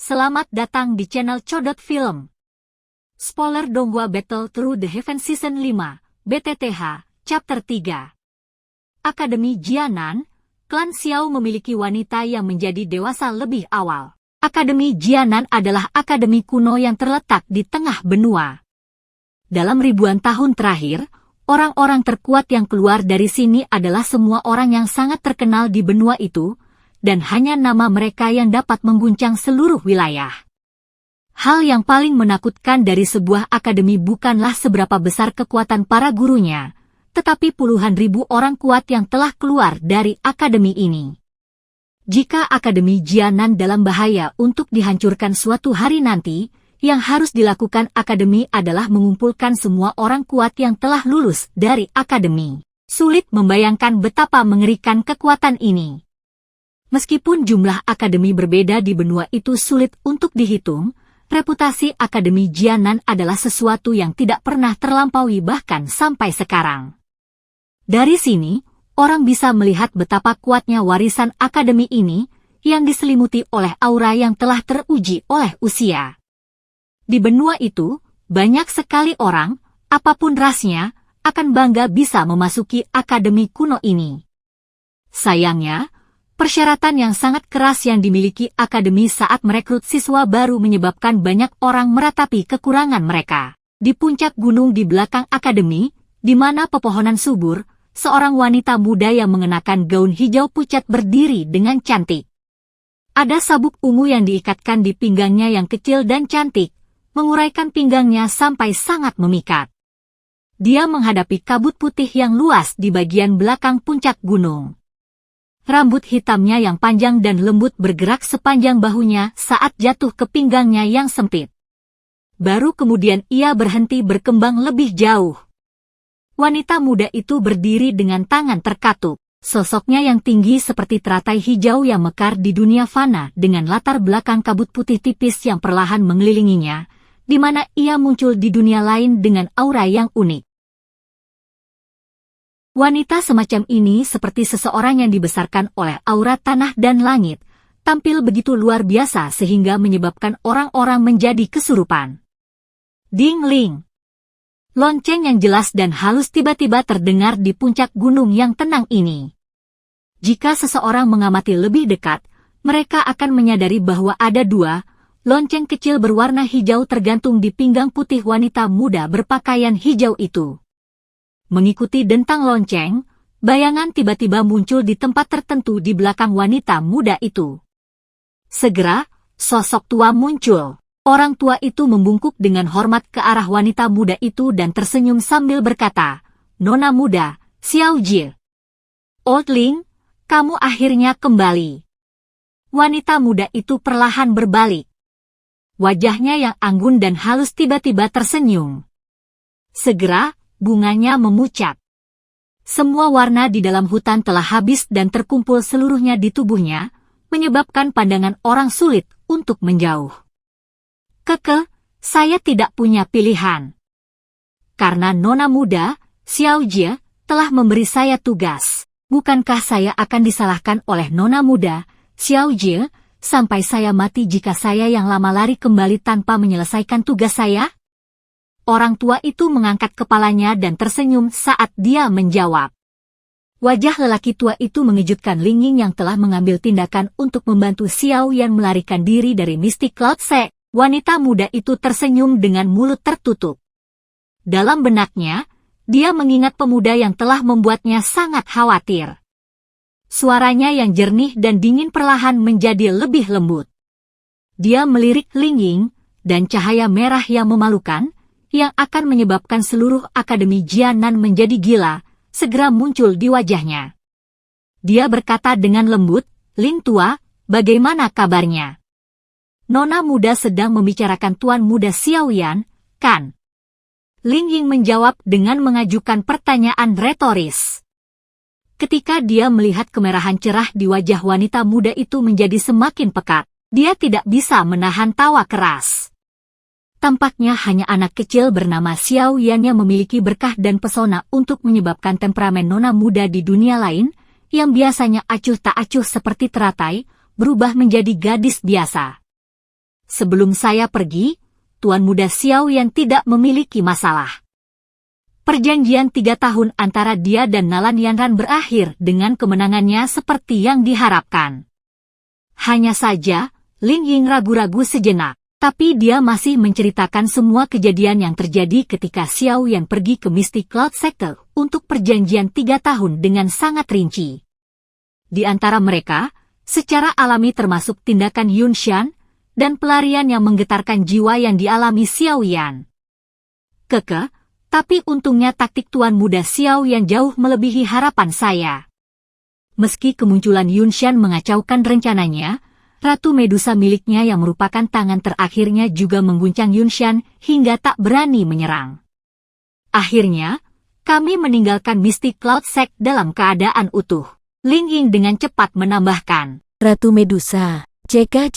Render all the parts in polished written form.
Selamat datang di channel Codot Film. Spoiler Donghua Battle Through the Heaven Season 5, BTTH, Chapter 3. Akademi Jianan, klan Xiao memiliki wanita yang menjadi dewasa lebih awal. Akademi Jianan adalah akademi kuno yang terletak di tengah benua. Dalam ribuan tahun terakhir, orang-orang terkuat yang keluar dari sini adalah semua orang yang sangat terkenal di benua itu, dan hanya nama mereka yang dapat mengguncang seluruh wilayah. Hal yang paling menakutkan dari sebuah akademi bukanlah seberapa besar kekuatan para gurunya, tetapi puluhan ribu orang kuat yang telah keluar dari akademi ini. Jika akademi Jianan dalam bahaya untuk dihancurkan suatu hari nanti, yang harus dilakukan akademi adalah mengumpulkan semua orang kuat yang telah lulus dari akademi. Sulit membayangkan betapa mengerikan kekuatan ini. Meskipun jumlah akademi berbeda di benua itu sulit untuk dihitung, reputasi Akademi Jianan adalah sesuatu yang tidak pernah terlampaui bahkan sampai sekarang. Dari sini, orang bisa melihat betapa kuatnya warisan akademi ini, yang diselimuti oleh aura yang telah teruji oleh usia. Di benua itu, banyak sekali orang, apapun rasnya, akan bangga bisa memasuki akademi kuno ini. Sayangnya, persyaratan yang sangat keras yang dimiliki akademi saat merekrut siswa baru menyebabkan banyak orang meratapi kekurangan mereka. Di puncak gunung di belakang akademi, di mana pepohonan subur, seorang wanita muda yang mengenakan gaun hijau pucat berdiri dengan cantik. Ada sabuk ungu yang diikatkan di pinggangnya yang kecil dan cantik, menguraikan pinggangnya sampai sangat memikat. Dia menghadapi kabut putih yang luas di bagian belakang puncak gunung. Rambut hitamnya yang panjang dan lembut bergerak sepanjang bahunya saat jatuh ke pinggangnya yang sempit. Baru kemudian ia berhenti berkembang lebih jauh. Wanita muda itu berdiri dengan tangan terkatup. Sosoknya yang tinggi seperti teratai hijau yang mekar di dunia fana dengan latar belakang kabut putih tipis yang perlahan mengelilinginya, di mana ia muncul di dunia lain dengan aura yang unik. Wanita semacam ini seperti seseorang yang dibesarkan oleh aura tanah dan langit, tampil begitu luar biasa sehingga menyebabkan orang-orang menjadi kesurupan. Ding-ling. Lonceng yang jelas dan halus tiba-tiba terdengar di puncak gunung yang tenang ini. Jika seseorang mengamati lebih dekat, mereka akan menyadari bahwa ada dua lonceng kecil berwarna hijau tergantung di pinggang putih wanita muda berpakaian hijau itu. Mengikuti dentang lonceng, bayangan tiba-tiba muncul di tempat tertentu di belakang wanita muda itu. Segera, sosok tua muncul. Orang tua itu membungkuk dengan hormat ke arah wanita muda itu dan tersenyum sambil berkata, "Nona muda, Xiao Jie. Oldling, kamu akhirnya kembali." Wanita muda itu perlahan berbalik. Wajahnya yang anggun dan halus tiba-tiba tersenyum. Segera, bunganya memucat. Semua warna di dalam hutan telah habis dan terkumpul seluruhnya di tubuhnya, menyebabkan pandangan orang sulit untuk menjauh. "Keke, saya tidak punya pilihan. Karena nona muda, Xiao Jie, telah memberi saya tugas. Bukankah saya akan disalahkan oleh nona muda, Xiao Jie, sampai saya mati jika saya yang lama lari kembali tanpa menyelesaikan tugas saya?" Orang tua itu mengangkat kepalanya dan tersenyum saat dia menjawab. Wajah lelaki tua itu mengejutkan Ling Ying yang telah mengambil tindakan untuk membantu Xiao Yan melarikan diri dari Mystic Cloud Sect. Wanita muda itu tersenyum dengan mulut tertutup. Dalam benaknya, dia mengingat pemuda yang telah membuatnya sangat khawatir. Suaranya yang jernih dan dingin perlahan menjadi lebih lembut. Dia melirik Ling Ying, dan cahaya merah yang memalukan, yang akan menyebabkan seluruh Akademi Jianan menjadi gila, segera muncul di wajahnya. Dia berkata dengan lembut, "Ling tua, bagaimana kabarnya?" "Nona muda sedang membicarakan Tuan Muda Xiao Yan, kan?" Ling Ying menjawab dengan mengajukan pertanyaan retoris. Ketika dia melihat kemerahan cerah di wajah wanita muda itu menjadi semakin pekat, dia tidak bisa menahan tawa keras. Tampaknya hanya anak kecil bernama Xiao Yan yang memiliki berkah dan pesona untuk menyebabkan temperamen nona muda di dunia lain, yang biasanya acuh tak acuh seperti teratai, berubah menjadi gadis biasa. Sebelum saya pergi, Tuan Muda Xiao Yan tidak memiliki masalah. Perjanjian 3 tahun antara dia dan Nalan Yanran berakhir dengan kemenangannya seperti yang diharapkan. Hanya saja, Ling Ying ragu-ragu sejenak, tapi dia masih menceritakan semua kejadian yang terjadi ketika Xiao Yan pergi ke Mystic Cloud Sector untuk perjanjian 3 tahun dengan sangat rinci. Di antara mereka, secara alami termasuk tindakan Yun Shan dan pelarian yang menggetarkan jiwa yang dialami Xiao Yan. Tapi untungnya taktik Tuan Muda Xiao Yan jauh melebihi harapan saya. Meski kemunculan Yun Shan mengacaukan rencananya, Ratu Medusa miliknya yang merupakan tangan terakhirnya juga mengguncang Yun Shan hingga tak berani menyerang. Akhirnya, kami meninggalkan Mystic Cloud Sect dalam keadaan utuh. Ling Ying dengan cepat menambahkan. Ratu Medusa, ceka,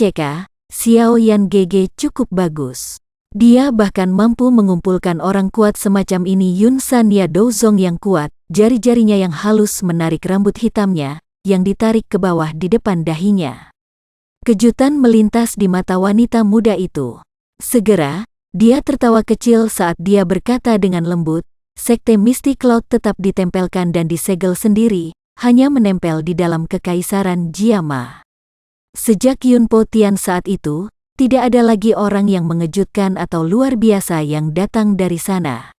Xiao Yan GG cukup bagus. Dia bahkan mampu mengumpulkan orang kuat semacam ini. Yun Shan Ya Douzong yang kuat, jari-jarinya yang halus menarik rambut hitamnya, yang ditarik ke bawah di depan dahinya. Kejutan melintas di mata wanita muda itu. Segera, dia tertawa kecil saat dia berkata dengan lembut, Sekte Mystic Cloud tetap ditempelkan dan disegel sendiri, hanya menempel di dalam kekaisaran Jiama. Sejak Yun Po Tian saat itu, tidak ada lagi orang yang mengejutkan atau luar biasa yang datang dari sana.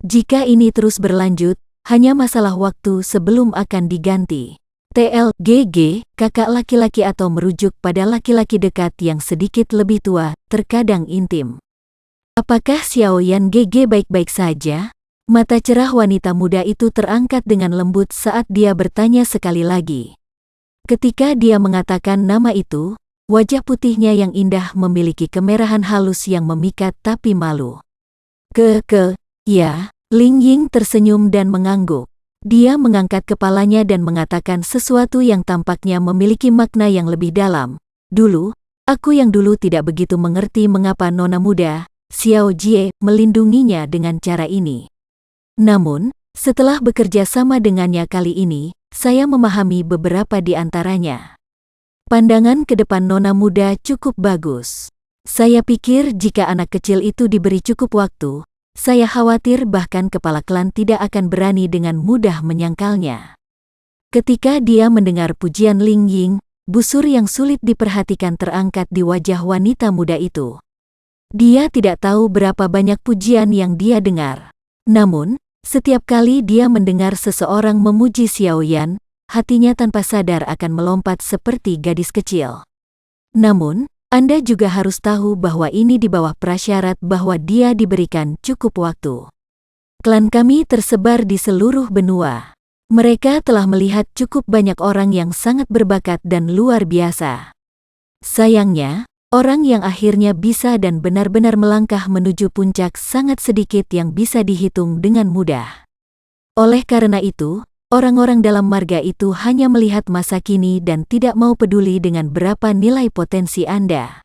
Jika ini terus berlanjut, hanya masalah waktu sebelum akan diganti. TLGG, kakak laki-laki atau merujuk pada laki-laki dekat yang sedikit lebih tua, terkadang intim. Apakah Xiao Yan GG baik-baik saja? Mata cerah wanita muda itu terangkat dengan lembut saat dia bertanya sekali lagi. Ketika dia mengatakan nama itu, wajah putihnya yang indah memiliki kemerahan halus yang memikat tapi malu. Ya, Ling Ying tersenyum dan mengangguk. Dia mengangkat kepalanya dan mengatakan sesuatu yang tampaknya memiliki makna yang lebih dalam. Dulu, aku yang dulu tidak begitu mengerti mengapa nona muda, Xiao Jie, melindunginya dengan cara ini. Namun, setelah bekerja sama dengannya kali ini, saya memahami beberapa di antaranya. Pandangan ke depan nona muda cukup bagus. Saya pikir jika anak kecil itu diberi cukup waktu, saya khawatir bahkan kepala klan tidak akan berani dengan mudah menyangkalnya. Ketika dia mendengar pujian Ling Ying, busur yang sulit diperhatikan terangkat di wajah wanita muda itu. Dia tidak tahu berapa banyak pujian yang dia dengar. Namun, setiap kali dia mendengar seseorang memuji Xiao Yan, hatinya tanpa sadar akan melompat seperti gadis kecil. Namun, Anda juga harus tahu bahwa ini di bawah prasyarat bahwa dia diberikan cukup waktu. Klan kami tersebar di seluruh benua. Mereka telah melihat cukup banyak orang yang sangat berbakat dan luar biasa. Sayangnya, orang yang akhirnya bisa dan benar-benar melangkah menuju puncak sangat sedikit yang bisa dihitung dengan mudah. Oleh karena itu, orang-orang dalam marga itu hanya melihat masa kini dan tidak mau peduli dengan berapa nilai potensi Anda.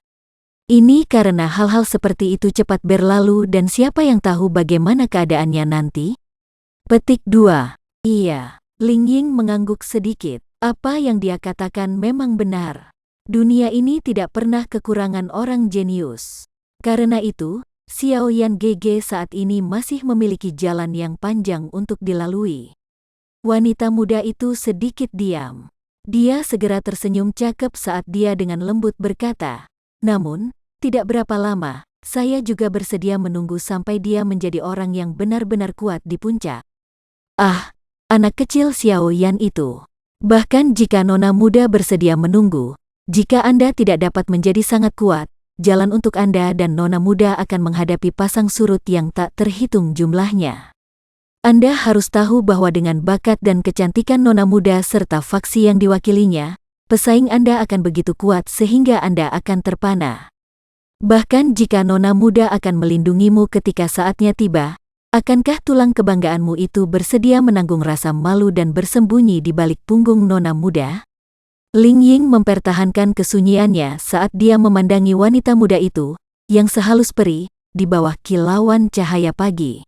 Ini karena hal-hal seperti itu cepat berlalu dan siapa yang tahu bagaimana keadaannya nanti? Petik 2. Iya, Ling Ying mengangguk sedikit. Apa yang dia katakan memang benar. Dunia ini tidak pernah kekurangan orang jenius. Karena itu, Xiao Yan GG saat ini masih memiliki jalan yang panjang untuk dilalui. Wanita muda itu sedikit diam. Dia segera tersenyum cakep saat dia dengan lembut berkata, namun, tidak berapa lama, saya juga bersedia menunggu sampai dia menjadi orang yang benar-benar kuat di puncak. Ah, anak kecil Xiao Yan itu. Bahkan jika nona muda bersedia menunggu, jika Anda tidak dapat menjadi sangat kuat, jalan untuk Anda dan nona muda akan menghadapi pasang surut yang tak terhitung jumlahnya. Anda harus tahu bahwa dengan bakat dan kecantikan nona muda serta faksi yang diwakilinya, pesaing Anda akan begitu kuat sehingga Anda akan terpana. Bahkan jika nona muda akan melindungimu ketika saatnya tiba, akankah tulang kebanggaanmu itu bersedia menanggung rasa malu dan bersembunyi di balik punggung nona muda? Ling Ying mempertahankan kesunyiannya saat dia memandangi wanita muda itu, yang sehalus peri, di bawah kilauan cahaya pagi.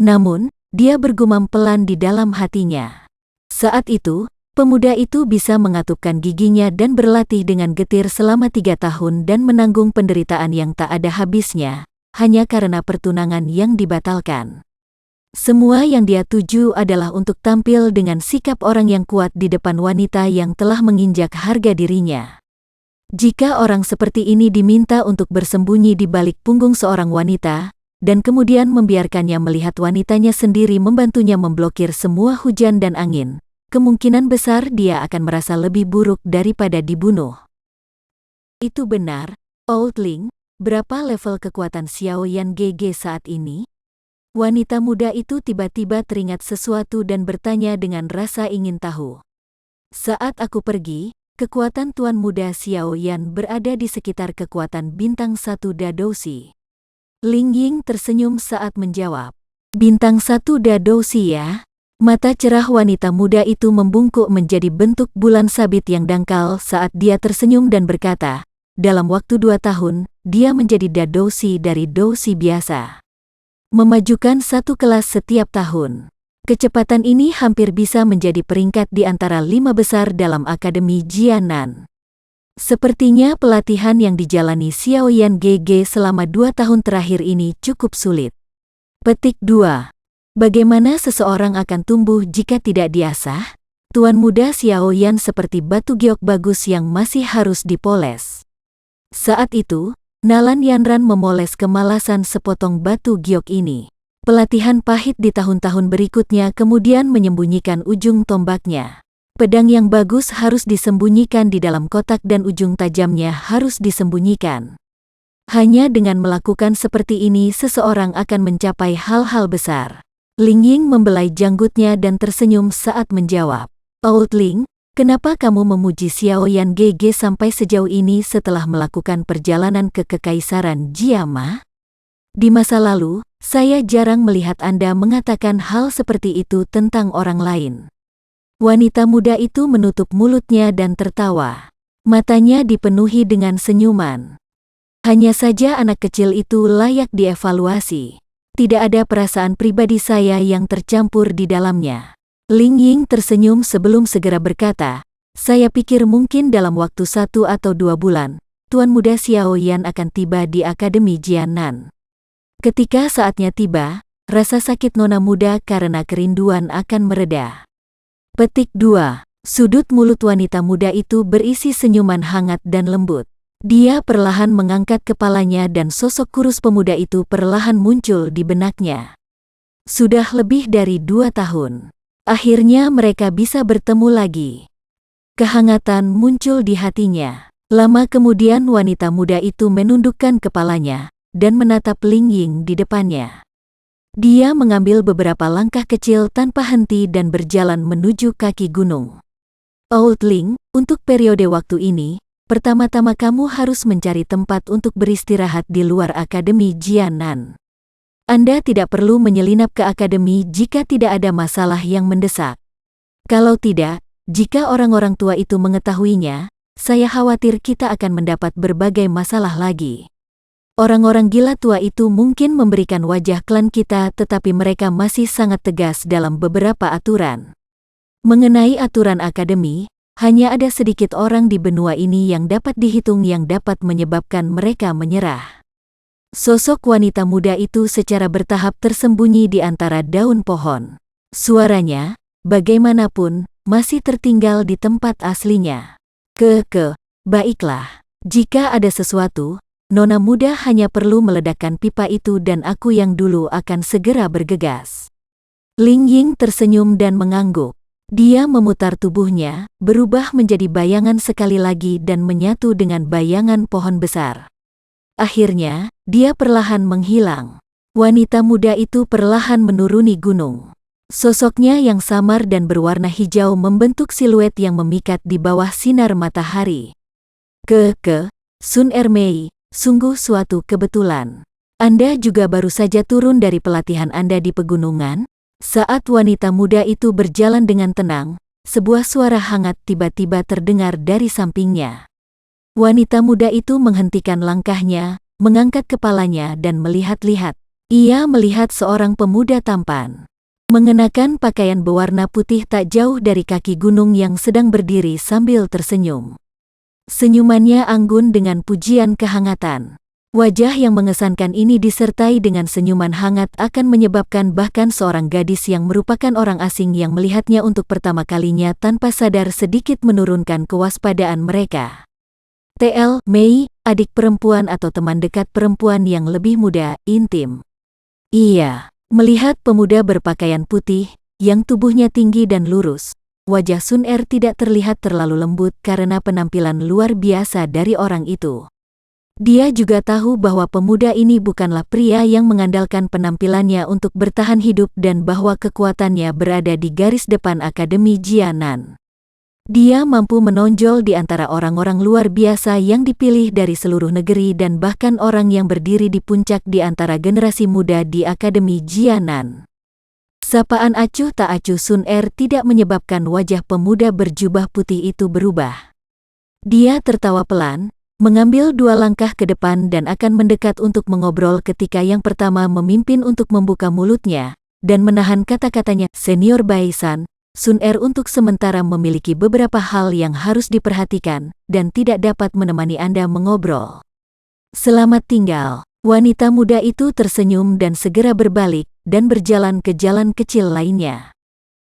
Namun, dia bergumam pelan di dalam hatinya. Saat itu, Pemuda itu bisa mengatupkan giginya dan berlatih dengan getir selama 3 tahun dan menanggung penderitaan yang tak ada habisnya, hanya karena pertunangan yang dibatalkan. Semua yang dia tuju adalah untuk tampil dengan sikap orang yang kuat di depan wanita yang telah menginjak harga dirinya. Jika orang seperti ini diminta untuk bersembunyi di balik punggung seorang wanita, dan kemudian membiarkannya melihat wanitanya sendiri membantunya memblokir semua hujan dan angin, kemungkinan besar dia akan merasa lebih buruk daripada dibunuh. Itu benar, Old Ling. Berapa level kekuatan Xiao Yan GG saat ini? Wanita muda itu tiba-tiba teringat sesuatu dan bertanya dengan rasa ingin tahu. Saat aku pergi, kekuatan Tuan Muda Xiao Yan berada di sekitar kekuatan bintang 1 Dadousi. Ling Ying tersenyum saat menjawab. Bintang 1 Dadousi ya? Mata cerah wanita muda itu membungkuk menjadi bentuk bulan sabit yang dangkal saat dia tersenyum dan berkata, dalam waktu 2 tahun, dia menjadi Dadousi dari Dousi biasa. Memajukan 1 kelas setiap tahun. Kecepatan ini hampir bisa menjadi peringkat di antara 5 besar dalam Akademi Jianan. Sepertinya pelatihan yang dijalani Xiao Yan GG selama 2 tahun terakhir ini cukup sulit. Petik 2. Bagaimana seseorang akan tumbuh jika tidak diasah? Tuan Muda Xiao Yan seperti batu giok bagus yang masih harus dipoles. Saat itu, Nalan Yanran memoles kemalasan sepotong batu giok ini. Pelatihan pahit di tahun-tahun berikutnya kemudian menyembunyikan ujung tombaknya. Pedang yang bagus harus disembunyikan di dalam kotak dan ujung tajamnya harus disembunyikan. Hanya dengan melakukan seperti ini seseorang akan mencapai hal-hal besar. Ling Ying membelai janggutnya dan tersenyum saat menjawab. Old Ling, kenapa kamu memuji Xiao Yan GG sampai sejauh ini setelah melakukan perjalanan ke Kekaisaran Jiama? Di masa lalu, saya jarang melihat Anda mengatakan hal seperti itu tentang orang lain. Wanita muda itu menutup mulutnya dan tertawa. Matanya dipenuhi dengan senyuman. Hanya saja anak kecil itu layak dievaluasi. Tidak ada perasaan pribadi saya yang tercampur di dalamnya. Ling Ying tersenyum sebelum segera berkata, saya pikir mungkin dalam waktu 1 atau 2 bulan, Tuan Muda Xiao Yan akan tiba di Akademi Jianan. Ketika saatnya tiba, rasa sakit nona muda karena kerinduan akan mereda. Petik 2. Sudut mulut wanita muda itu berisi senyuman hangat dan lembut. Dia perlahan mengangkat kepalanya dan sosok kurus pemuda itu perlahan muncul di benaknya. Sudah lebih dari 2 tahun. Akhirnya mereka bisa bertemu lagi. Kehangatan muncul di hatinya. Lama kemudian wanita muda itu menundukkan kepalanya dan menatap Ling Ying di depannya. Dia mengambil beberapa langkah kecil tanpa henti dan berjalan menuju kaki gunung. Old Ling, untuk periode waktu ini, pertama-tama kamu harus mencari tempat untuk beristirahat di luar Akademi Jianan. Anda tidak perlu menyelinap ke akademi jika tidak ada masalah yang mendesak. Kalau tidak, jika orang-orang tua itu mengetahuinya, saya khawatir kita akan mendapat berbagai masalah lagi. Orang-orang gila tua itu mungkin memberikan wajah klan kita tetapi mereka masih sangat tegas dalam beberapa aturan. Mengenai aturan akademi, hanya ada sedikit orang di benua ini yang dapat dihitung yang dapat menyebabkan mereka menyerah. Sosok wanita muda itu secara bertahap tersembunyi di antara daun pohon. Suaranya, bagaimanapun, masih tertinggal di tempat aslinya. Baiklah. Jika ada sesuatu, nona muda hanya perlu meledakkan pipa itu dan aku yang dulu akan segera bergegas. Ling Ying tersenyum dan mengangguk. Dia memutar tubuhnya, berubah menjadi bayangan sekali lagi dan menyatu dengan bayangan pohon besar. Akhirnya, dia perlahan menghilang. Wanita muda itu perlahan menuruni gunung. Sosoknya yang samar dan berwarna hijau membentuk siluet yang memikat di bawah sinar matahari. Sun Ermei, sungguh suatu kebetulan. Anda juga baru saja turun dari pelatihan Anda di pegunungan? Saat wanita muda itu berjalan dengan tenang, sebuah suara hangat tiba-tiba terdengar dari sampingnya. Wanita muda itu menghentikan langkahnya, mengangkat kepalanya dan melihat-lihat. Ia melihat seorang pemuda tampan. mengenakan pakaian berwarna putih tak jauh dari kaki gunung yang sedang berdiri sambil tersenyum. Senyumannya anggun dengan pujian kehangatan. Wajah yang mengesankan ini disertai dengan senyuman hangat akan menyebabkan bahkan seorang gadis yang merupakan orang asing yang melihatnya untuk pertama kalinya tanpa sadar sedikit menurunkan kewaspadaan mereka. TL Mei, adik perempuan atau teman dekat perempuan yang lebih muda, intim. Iya, melihat pemuda berpakaian putih, yang tubuhnya tinggi dan lurus, wajah Sun Er tidak terlihat terlalu lembut karena penampilan luar biasa dari orang itu. Dia juga tahu bahwa pemuda ini bukanlah pria yang mengandalkan penampilannya untuk bertahan hidup dan bahwa kekuatannya berada di garis depan Akademi Jianan. Dia mampu menonjol di antara orang-orang luar biasa yang dipilih dari seluruh negeri dan bahkan orang yang berdiri di puncak di antara generasi muda di Akademi Jianan. Sapaan acuh tak acuh Sun Er tidak menyebabkan wajah pemuda berjubah putih itu berubah. Dia tertawa pelan, mengambil 2 langkah ke depan dan akan mendekat untuk mengobrol ketika yang pertama memimpin untuk membuka mulutnya dan menahan kata-katanya. Senior Baisan, Sun Er untuk sementara memiliki beberapa hal yang harus diperhatikan dan tidak dapat menemani Anda mengobrol. Selamat tinggal. Wanita muda itu tersenyum dan segera berbalik dan berjalan ke jalan kecil lainnya.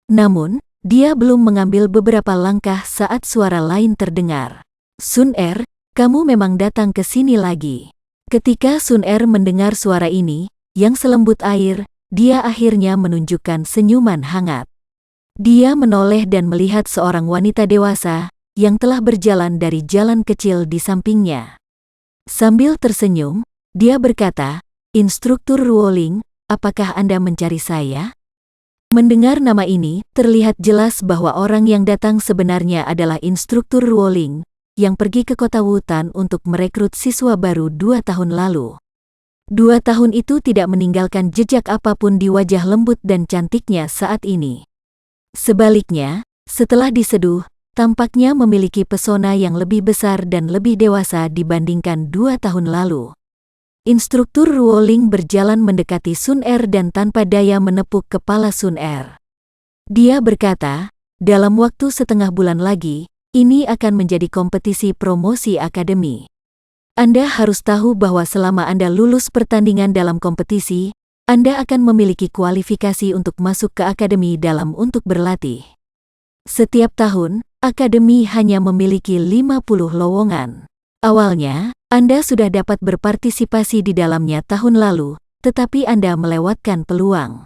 Namun, dia belum mengambil beberapa langkah saat suara lain terdengar. Sun Er, kamu memang datang ke sini lagi. Ketika Sun Er mendengar suara ini, yang selembut air, dia akhirnya menunjukkan senyuman hangat. Dia menoleh dan melihat seorang wanita dewasa yang telah berjalan dari jalan kecil di sampingnya. Sambil tersenyum, dia berkata, "Instruktur Ruoling, apakah Anda mencari saya?" Mendengar nama ini, terlihat jelas bahwa orang yang datang sebenarnya adalah Instruktur Ruoling, yang pergi ke kota Wutan untuk merekrut siswa baru 2 tahun lalu. 2 tahun itu tidak meninggalkan jejak apapun di wajah lembut dan cantiknya saat ini. Sebaliknya, setelah diseduh, tampaknya memiliki pesona yang lebih besar dan lebih dewasa dibandingkan 2 tahun lalu. Instruktur Ruoling berjalan mendekati Sun Er dan tanpa daya menepuk kepala Sun Er. Dia berkata, "Dalam waktu setengah bulan lagi, ini akan menjadi kompetisi promosi akademi. Anda harus tahu bahwa selama Anda lulus pertandingan dalam kompetisi, Anda akan memiliki kualifikasi untuk masuk ke akademi dalam untuk berlatih. Setiap tahun, akademi hanya memiliki 50 lowongan. Awalnya, Anda sudah dapat berpartisipasi di dalamnya tahun lalu, tetapi Anda melewatkan peluang."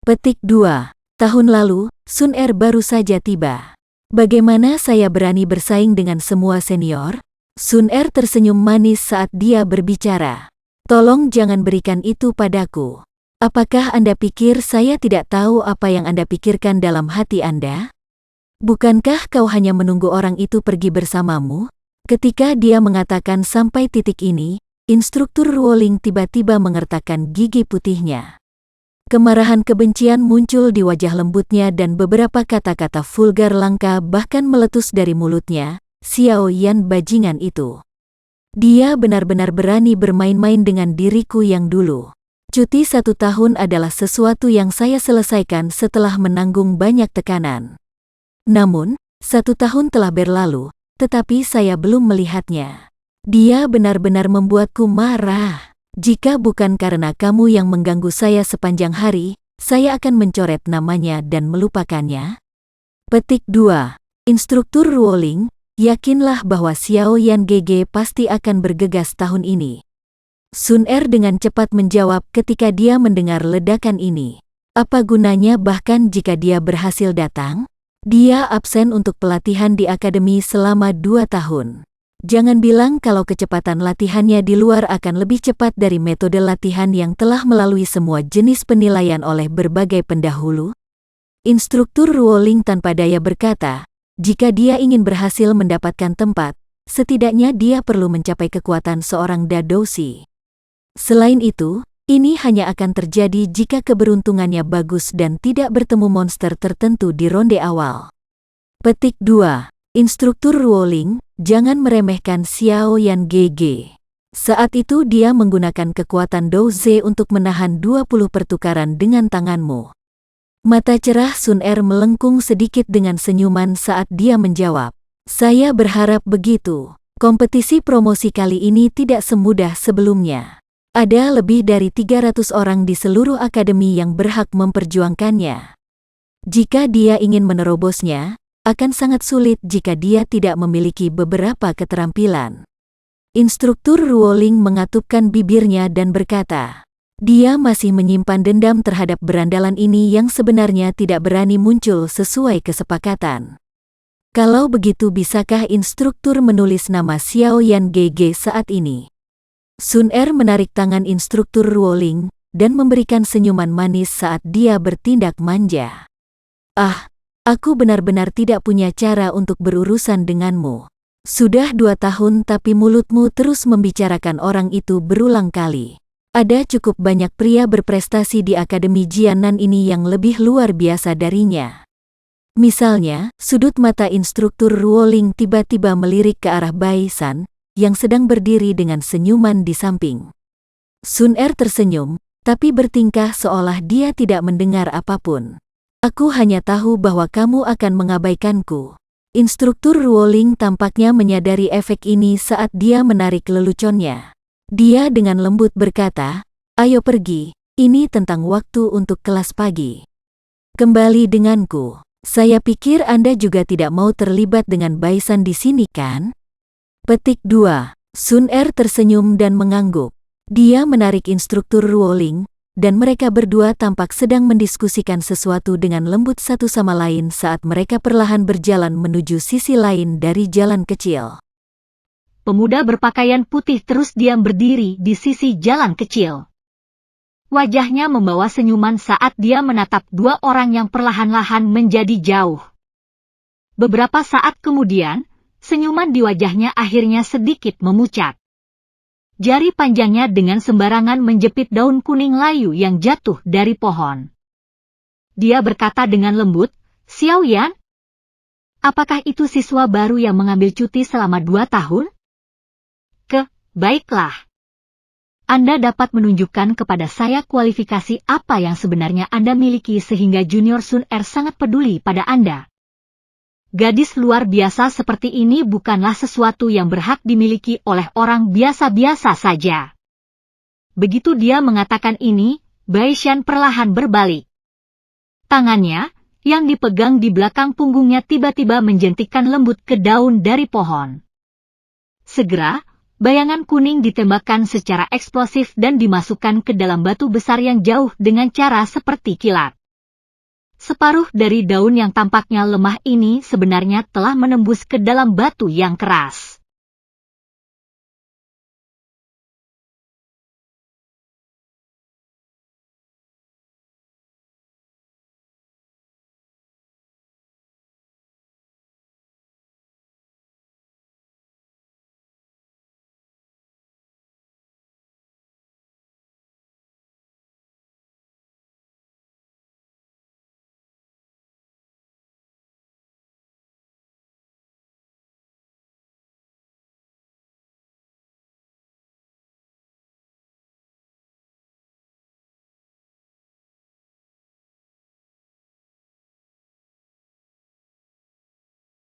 Petik 2. Tahun lalu, Sun Er baru saja tiba. Bagaimana saya berani bersaing dengan semua senior? Sun Er tersenyum manis saat dia berbicara. Tolong jangan berikan itu padaku. Apakah Anda pikir saya tidak tahu apa yang Anda pikirkan dalam hati Anda? Bukankah kau hanya menunggu orang itu pergi bersamamu? Ketika dia mengatakan sampai titik ini, Instruktur Ruoling tiba-tiba mengertakkan gigi putihnya. Kemarahan kebencian muncul di wajah lembutnya dan beberapa kata-kata vulgar langka bahkan meletus dari mulutnya. Xiao Yan bajingan itu. Dia benar-benar berani bermain-main dengan diriku yang dulu. Cuti 1 tahun adalah sesuatu yang saya selesaikan setelah menanggung banyak tekanan. Namun, 1 tahun telah berlalu, tetapi saya belum melihatnya. Dia benar-benar membuatku marah. Jika bukan karena kamu yang mengganggu saya sepanjang hari, saya akan mencoret namanya dan melupakannya. Petik 2. Instruktur Ruoling, yakinlah bahwa Xiao Yan GG pasti akan bergegas tahun ini. Sun Er dengan cepat menjawab ketika dia mendengar ledakan ini. Apa gunanya bahkan jika dia berhasil datang? Dia absen untuk pelatihan di akademi selama 2 tahun. Jangan bilang kalau kecepatan latihannya di luar akan lebih cepat dari metode latihan yang telah melalui semua jenis penilaian oleh berbagai pendahulu. Instruktur Ruoling tanpa daya berkata, jika dia ingin berhasil mendapatkan tempat, setidaknya dia perlu mencapai kekuatan seorang Dadoushi. Selain itu, ini hanya akan terjadi jika keberuntungannya bagus dan tidak bertemu monster tertentu di ronde awal. Petik 2. Instruktur Ruoling, jangan meremehkan Xiao Yan GG. Saat itu dia menggunakan kekuatan Douze untuk menahan 20 pertukaran dengan tanganmu. Mata cerah Sun Er melengkung sedikit dengan senyuman saat dia menjawab. Saya berharap begitu. Kompetisi promosi kali ini tidak semudah sebelumnya. Ada lebih dari 300 orang di seluruh akademi yang berhak memperjuangkannya. Jika dia ingin menerobosnya, akan sangat sulit jika dia tidak memiliki beberapa keterampilan. Instruktur Ruoling mengatupkan bibirnya dan berkata, dia masih menyimpan dendam terhadap berandalan ini yang sebenarnya tidak berani muncul sesuai kesepakatan. Kalau begitu, bisakah instruktur menulis nama Xiao Yan GG saat ini? Sun Er menarik tangan instruktur Ruoling dan memberikan senyuman manis saat dia bertindak manja. Ah, aku benar-benar tidak punya cara untuk berurusan denganmu. Sudah 2 tahun tapi mulutmu terus membicarakan orang itu berulang kali. Ada cukup banyak pria berprestasi di Akademi Jianan ini yang lebih luar biasa darinya. Misalnya, sudut mata instruktur Ruoling tiba-tiba melirik ke arah Bai San, yang sedang berdiri dengan senyuman di samping. Sun Er tersenyum, tapi bertingkah seolah dia tidak mendengar apapun. Aku hanya tahu bahwa kamu akan mengabaikanku. Instruktur Ruoling tampaknya menyadari efek ini saat dia menarik leluconnya. Dia dengan lembut berkata, ayo pergi, ini tentang waktu untuk kelas pagi. Kembali denganku. Saya pikir Anda juga tidak mau terlibat dengan Bai San di sini kan? Petik 2. Sun Er tersenyum dan mengangguk. Dia menarik instruktur Ruoling, dan mereka berdua tampak sedang mendiskusikan sesuatu dengan lembut satu sama lain saat mereka perlahan berjalan menuju sisi lain dari jalan kecil. Pemuda berpakaian putih terus diam berdiri di sisi jalan kecil. Wajahnya membawa senyuman saat dia menatap 2 orang yang perlahan-lahan menjadi jauh. Beberapa saat kemudian, senyuman di wajahnya akhirnya sedikit memucat. Jari panjangnya dengan sembarangan menjepit daun kuning layu yang jatuh dari pohon. Dia berkata dengan lembut, Xiao Yan? Apakah itu siswa baru yang mengambil cuti selama 2 tahun? Baiklah. Anda dapat menunjukkan kepada saya kualifikasi apa yang sebenarnya Anda miliki sehingga Junior Sun Er sangat peduli pada Anda. Gadis luar biasa seperti ini bukanlah sesuatu yang berhak dimiliki oleh orang biasa-biasa saja. Begitu dia mengatakan ini, Bai Shan perlahan berbalik. Tangannya, yang dipegang di belakang punggungnya tiba-tiba menjentikkan lembut ke daun dari pohon. Segera, bayangan kuning ditembakkan secara eksplosif dan dimasukkan ke dalam batu besar yang jauh dengan cara seperti kilat. Separuh dari daun yang tampaknya lemah ini sebenarnya telah menembus ke dalam batu yang keras.